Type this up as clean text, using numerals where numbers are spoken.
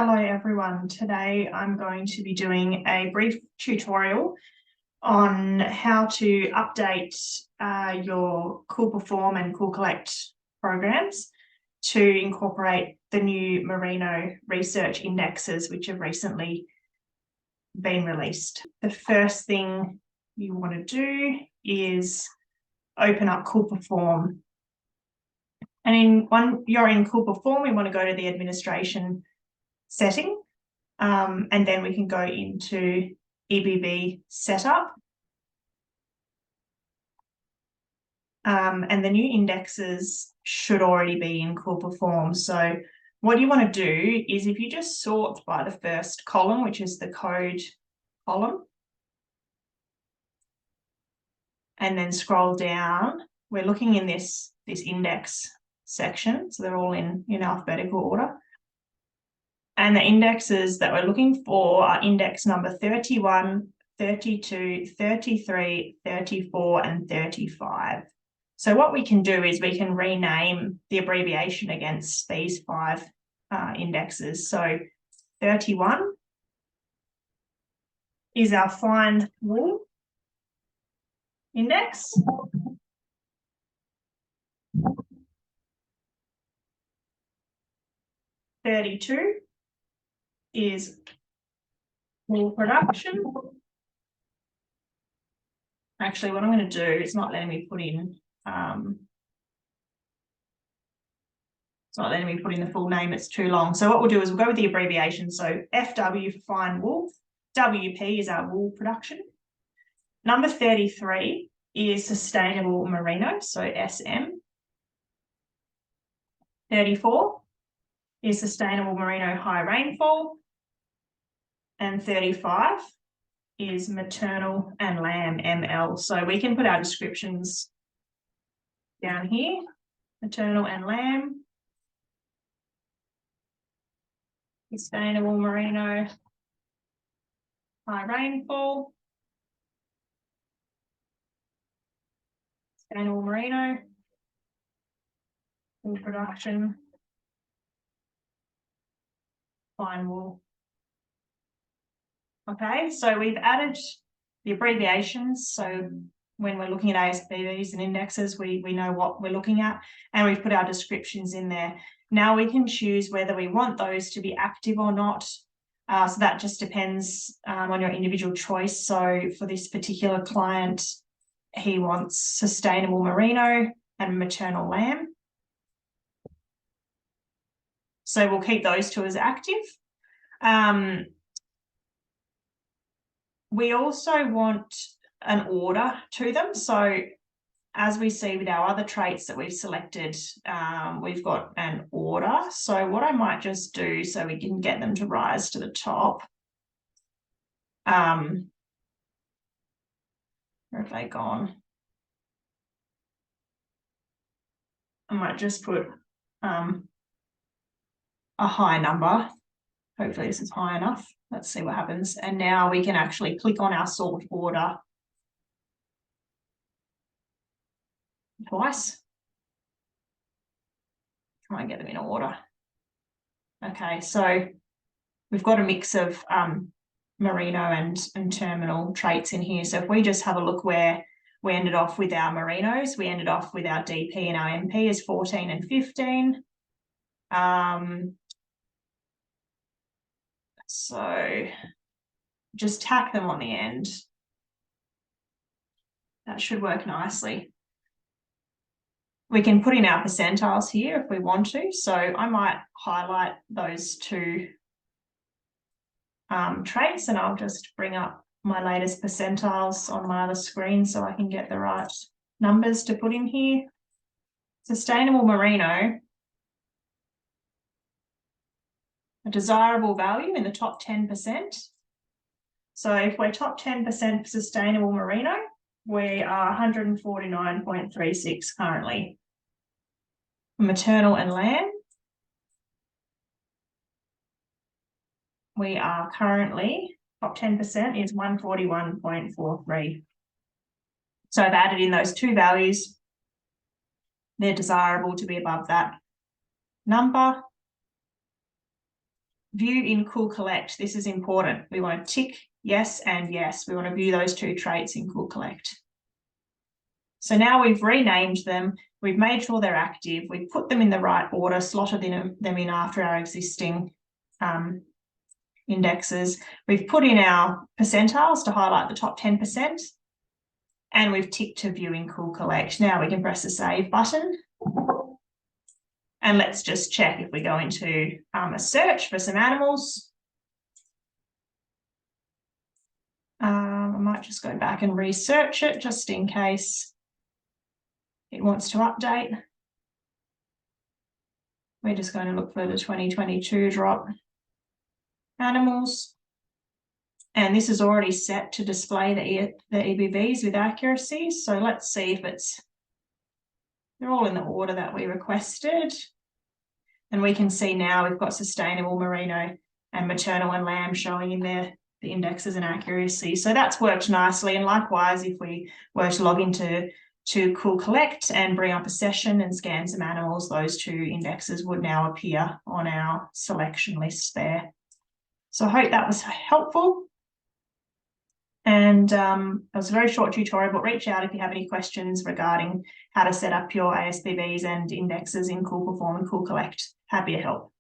Hello everyone, today I'm going to be doing a brief tutorial on how to update your KoolPerform and KoolCollect programs to incorporate the new Merino Research Indexes which have recently been released. The first thing you want to do is open up KoolPerform, and you're in KoolPerform, we want to go to the administration setting, and then we can go into ASBV setup, and the new indexes should already be in KoolPerform. So what you want to do is, if you just sort by the first column, which is the code column, and then scroll down, we're looking in this index section, so they're all in alphabetical order. And the indexes that we're looking for are index number 31, 32, 33, 34, and 35. So what we can do is we can rename the abbreviation against these five indexes. So 31 is our fine wool index. $32 is wool production. Actually, what I'm going to do, it's not letting me put in, the full name, it's too long. So what we'll do is we'll go with the abbreviation. So FW for fine wool, WP is our wool production. Number 33 is sustainable merino, so SM. 34 is sustainable merino high rainfall. And 35 is maternal and lamb ML. So we can put our descriptions down here, maternal and lamb, sustainable merino, high rainfall, sustainable merino, wool production, fine wool. Okay, so we've added the abbreviations. So when we're looking at ASBVs and indexes, we know what we're looking at, and we've put our descriptions in there. Now we can choose whether we want those to be active or not. So that just depends on your individual choice. So for this particular client, he wants sustainable merino and maternal lamb. So we'll keep those two as active. We also want an order to them. So as we see with our other traits that we've selected, we've got an order. So what I might just do, so we can get them to rise to the top. Where have they gone? I might just put a high number. Hopefully this is high enough. Let's see what happens. And now we can actually click on our sort order twice. Try and get them in order. Okay, so we've got a mix of merino and terminal traits in here. So if we just have a look where we ended off with our merinos, we ended off with our DP and our MP as 14 and 15. So just tack them on the end. That should work nicely. We can put in our percentiles here if we want to. So I might highlight those two traits, and I'll just bring up my latest percentiles on my other screen so I can get the right numbers to put in here. Sustainable merino, a desirable value in the top 10%. So if we're top 10% for sustainable merino, we are 149.36 currently. Maternal and lamb, we are currently, top 10% is 141.43. So I've added in those two values. They're desirable to be above that number. view in KoolCollect, this is important. We want to tick yes and yes. We want to view those two traits in KoolCollect. So now we've renamed them, we've made sure they're active, we've put them in the right order, slotted them in after our existing indexes. We've put in our percentiles to highlight the top 10%, and we've ticked to view in KoolCollect. Now we can press the save button. And let's just check if we go into a search for some animals. I might just go back and research it just in case it wants to update. We're just going to look for the 2022 drop animals. And this is already set to display the EBVs with accuracy. So let's see if they're all in the order that we requested. And we can see now we've got sustainable, merino, and maternal and lamb showing in there the indexes and accuracy. So that's worked nicely. And likewise, if we were to log into KoolCollect and bring up a session and scan some animals, those two indexes would now appear on our selection list there. So I hope that was helpful. And it was a very short tutorial, but reach out if you have any questions regarding how to set up your ASBVs and indexes in KoolPerform and KoolCollect. Happy to help.